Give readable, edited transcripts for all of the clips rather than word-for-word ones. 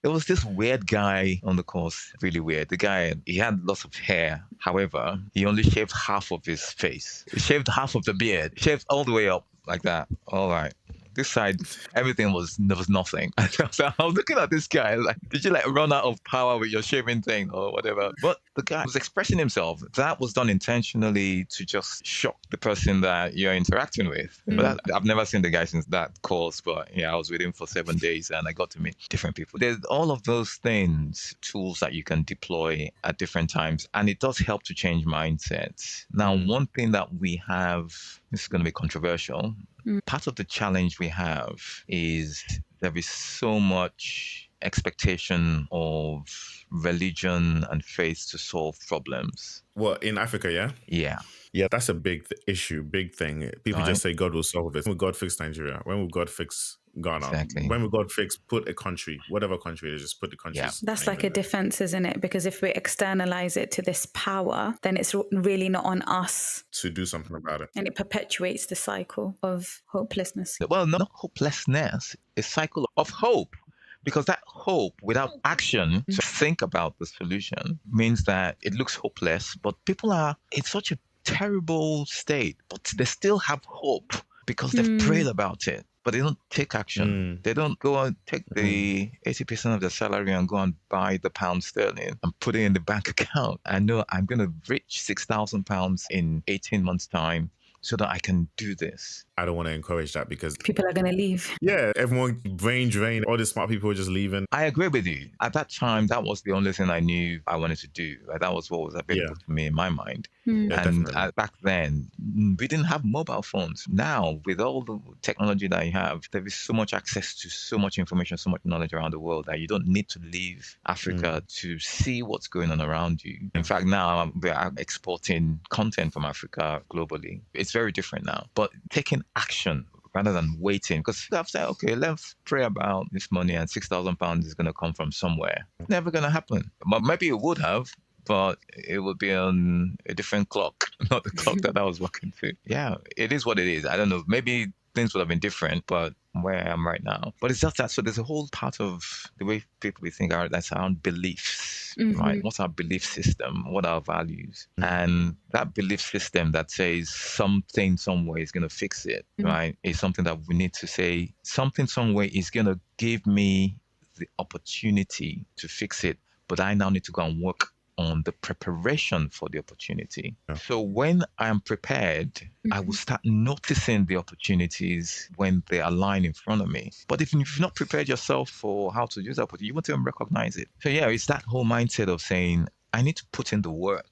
There was this weird guy on the course, really weird. The guy, he had lots of hair. However, he only shaved half of his face. He shaved half of the beard, shaved all the way up like that. All right. This side, everything was, there was nothing. So I was looking at this guy like, did you like run out of power with your shaving thing or whatever? But the guy was expressing himself. That was done intentionally to just shock the person that you're interacting with. But I've never seen the guy since that course. But yeah, I was with him for 7 days and I got to meet different people. There's all of those things, tools that you can deploy at different times. And it does help to change mindsets. Now, one thing that we have, this is going to be controversial. Part of the challenge we have is there is so much expectation of religion and faith to solve problems. Well, in Africa, yeah? Yeah. Yeah, that's a big issue, big thing. People just say God will solve it. When will God fix Nigeria? When will God fix Ghana? Exactly. When will God put a country, whatever country it is, just put the country's That's name like a in there. defense, isn't it? Because if we externalize it to this power, then it's really not on us to do something about it. and it perpetuates the cycle of hopelessness. Well, not hopelessness, a cycle of hope. Because that hope without action to think about the solution means that it looks hopeless, but people are in such a terrible state, but they still have hope because they've prayed about it, but they don't take action. They don't go and take the 80% of their salary and go and buy the pound sterling and put it in the bank account. I know I'm going to reach £6,000 in 18 months' time so that I can do this. I don't want to encourage that because people are going to leave. Yeah, everyone brain drain. All the smart people are just leaving. I agree with you. At that time, that was the only thing I knew I wanted to do. Like, that was what was available to me in my mind. Yeah, And definitely. back then, we didn't have mobile phones. Now, with all the technology that you have, there is so much access to so much information, so much knowledge around the world that you don't need to leave Africa to see what's going on around you. In fact, now we're exporting content from Africa globally. It's very different now. But taking action rather than waiting, because I've said, okay, let's pray about this money and £6,000 is going to come from somewhere. Never going to happen. But maybe it would have, but it would be on a different clock, not the clock that I was working to. Yeah, it is what it is. I don't know. Maybe things would have been different, but where I am right now. But it's just that. So there's a whole part of the way people think are that's around beliefs, right? What's our belief system? What are our values? And that belief system that says something, some way is going to fix it, right? Is something that we need to say something, some way is going to give me the opportunity to fix it. But I now need to go and work on the preparation for the opportunity. So when I'm prepared, I will start noticing the opportunities when they align in front of me. But if you've not prepared yourself for how to use that opportunity, you won't even recognize it. So yeah, it's that whole mindset of saying, I need to put in the work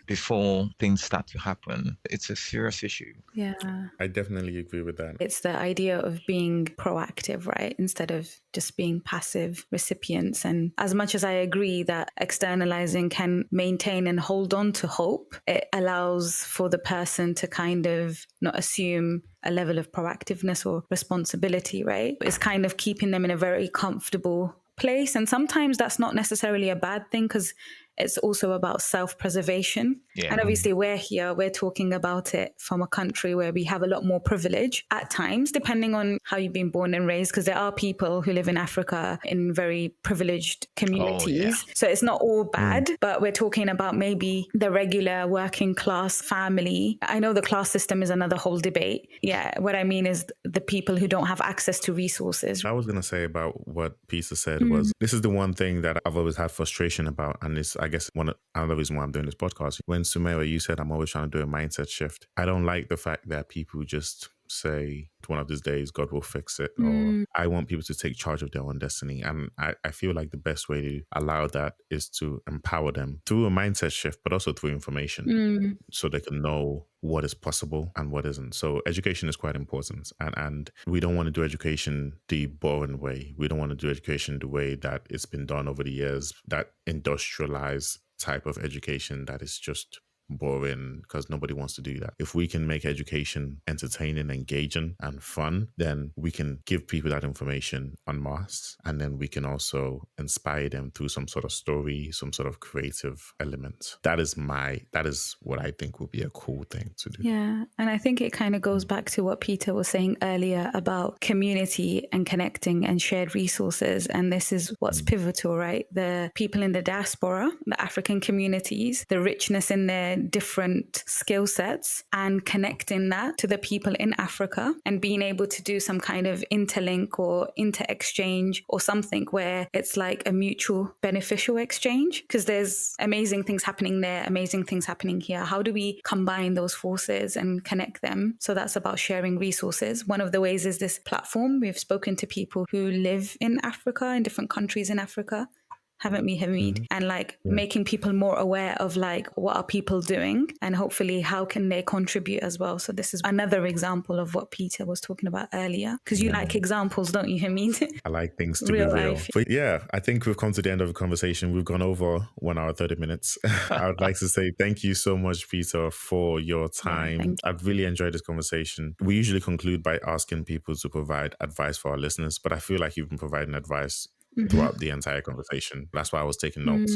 before things start to happen. It's a serious issue. Yeah. I definitely agree with that. It's the idea of being proactive, right? Instead of just being passive recipients. And as much as I agree that externalizing can maintain and hold on to hope, it allows for the person to kind of not assume a level of proactiveness or responsibility, right? It's kind of keeping them in a very comfortable place. And sometimes that's not necessarily a bad thing because it's also about self-preservation. Yeah. And obviously we're talking about it from a country where we have a lot more privilege at times, depending on how you've been born and raised, because there are people who live in Africa in very privileged communities. So it's not all bad, but we're talking about maybe the regular working class family. I know the class system is another whole debate. Yeah, what I mean is the people who don't have access to resources. I was going to say about what Peter said was, this is the one thing that I've always had frustration about. And this, I guess, another reason why I'm doing this podcast. When Sumaira, you said I'm always trying to do a mindset shift. I don't like the fact that people just say one of these days God will fix it, or I want people to take charge of their own destiny. And I feel like the best way to allow that is to empower them through a mindset shift, but also through information so they can know what is possible and what isn't. So education is quite important. And we don't want to do education the boring way. We don't want to do education the way that it's been done over the years, that industrialized type of education that is just boring because nobody wants to do that. If we can make education entertaining, engaging, and fun, then we can give people that information en masse, and then we can also inspire them through some sort of story, some sort of creative element. That is what I think would be a cool thing to do. Yeah. And I think it kind of goes back to what Peter was saying earlier about community and connecting and shared resources. And this is what's pivotal, right? The people in the diaspora, the African communities, the richness in their different skill sets, and connecting that to the people in Africa and being able to do some kind of interlink or inter-exchange or something where it's like a mutual beneficial exchange, because there's amazing things happening there, amazing things happening here. How do we combine those forces and connect them? So that's about sharing resources. One of the ways is this platform. We've spoken to people who live in Africa, in different countries in Africa, haven't we, Hamid? And like making people more aware of like what are people doing and hopefully how can they contribute as well. So this is another example of what Peter was talking about earlier, because you like examples, don't you, Hamid? I like things to be real. Life. But yeah, I think we've come to the end of the conversation. We've gone over 1 hour, 30 minutes. I would like to say thank you so much, Peter, for your time. Yeah, I've really enjoyed this conversation. We usually conclude by asking people to provide advice for our listeners, but I feel like you've been providing advice throughout the entire conversation. That's why I was taking notes.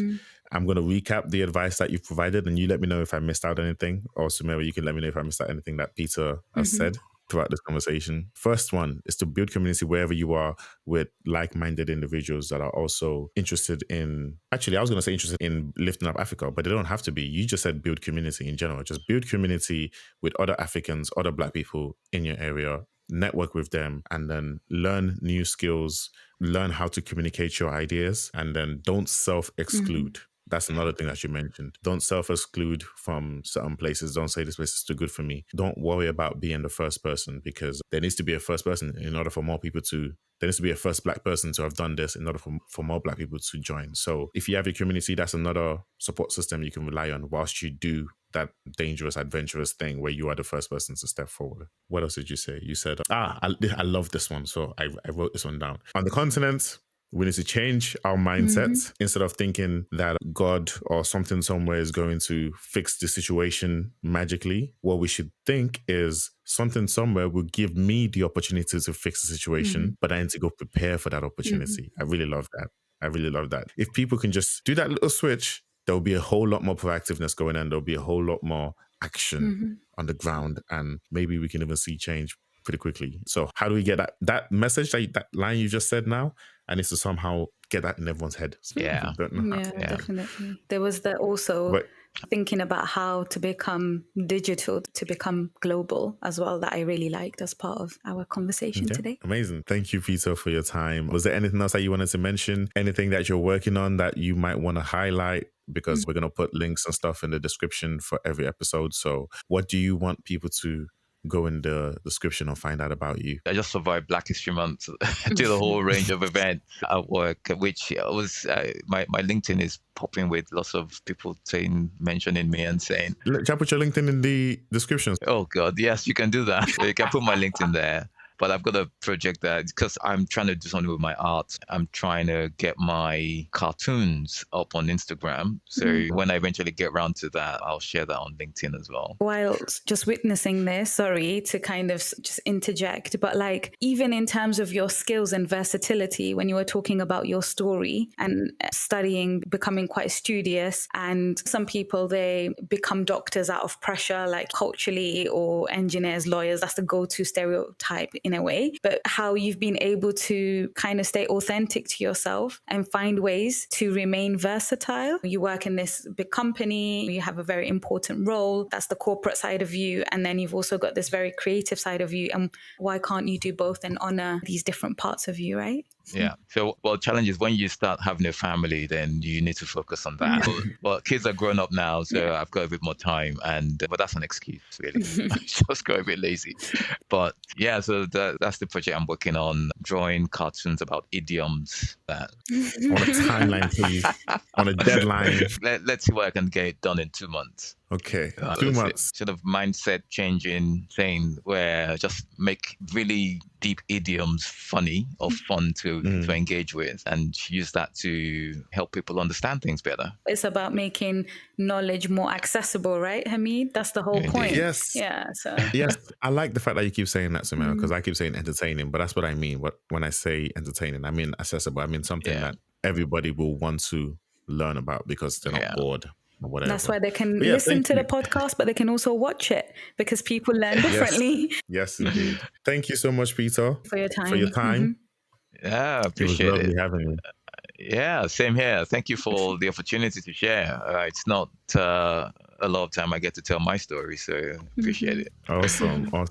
I'm going to recap the advice that you've provided, and you let me know if I missed out anything. Or Sumera, you can let me know if I missed out anything that Peter has said throughout this conversation. First one is to build community wherever you are with like-minded individuals that are also interested in, actually, I was going to say interested in lifting up Africa, but they don't have to be. You just said build community in general. Just build community with other Africans, other Black people in your area, network with them, and then learn new skills, learn how to communicate your ideas, and then don't self-exclude. That's another thing that you mentioned. Don't self-exclude from certain places. Don't say this place is too good for me. Don't worry about being the first person, because there needs to be a first person in order for more people to, there needs to be a first Black person to have done this in order for more Black people to join. So if you have your community, that's another support system you can rely on whilst you do that dangerous, adventurous thing where you are the first person to step forward. What else did you say? You said, I love this one. So I wrote this one down. On the continent, we need to change our mindsets. Instead of thinking that God or something somewhere is going to fix the situation magically. What we should think is something somewhere will give me the opportunity to fix the situation, but I need to go prepare for that opportunity. I really love that. I really love that. If people can just do that little switch, there'll be a whole lot more proactiveness going on. There'll be a whole lot more action on the ground, and maybe we can even see change pretty quickly. So how do we get that message, that line you just said now? I need to somehow get that in everyone's head. Yeah. Don't know how. Yeah, definitely. There was also thinking about how to become digital, to become global as well, that I really liked as part of our conversation today. Amazing. Thank you, Peter, for your time. Was there anything else that you wanted to mention? Anything that you're working on that you might want to highlight? Because we're going to put links and stuff in the description for every episode. So what do you want people to go in the description or find out about you? I just survived Black History Month. I did a whole range of events at work, which was my LinkedIn is popping with lots of people mentioning me and saying, Can I put your LinkedIn in the description? Oh God, yes, you can do that. You can put my LinkedIn there. But I've got a project that, because I'm trying to do something with my art, I'm trying to get my cartoons up on Instagram. So when I eventually get around to that, I'll share that on LinkedIn as well. While just witnessing this, sorry to kind of just interject, but like even in terms of your skills and versatility, when you were talking about your story and studying, becoming quite studious, and some people, they become doctors out of pressure, like culturally, or engineers, lawyers, that's the go-to stereotype in a way, but how you've been able to kind of stay authentic to yourself and find ways to remain versatile. You work in this big company, you have a very important role, that's the corporate side of you, and then you've also got this very creative side of you, and why can't you do both and honor these different parts of you, right? Yeah. So, challenge is when you start having a family, then you need to focus on that. Well, kids are grown up now, so I've got a bit more time, but that's an excuse, really. I just got a bit lazy. But yeah, so that's the project I'm working on, drawing cartoons about idioms. On a timeline, please. on a deadline. Let's see what I can get done in 2 months. Okay, That's 2 months. sort of mindset changing thing where just make really deep idioms funny or fun to engage with, and use that to help people understand things better. It's about making knowledge more accessible, right, Hamid? That's the whole Indeed. point. Yes. Yeah. So Yes, I like the fact that you keep saying that, Samira, because I keep saying entertaining, but that's what I mean. When I say entertaining, I mean accessible. I mean something Yeah. that everybody will want to learn about because they're not Yeah. bored or whatever. that's why they can But yeah, listen thank to the you. podcast, but they can also watch it because people learn Yes, differently. yes, indeed. Thank you so much, Peter, For your for your time. time. Yeah, It was appreciate lovely it. having you. Yeah, same here. Thank you for the opportunity to share. It's not a lot of time I get to tell my story, so appreciate it. Awesome. Awesome.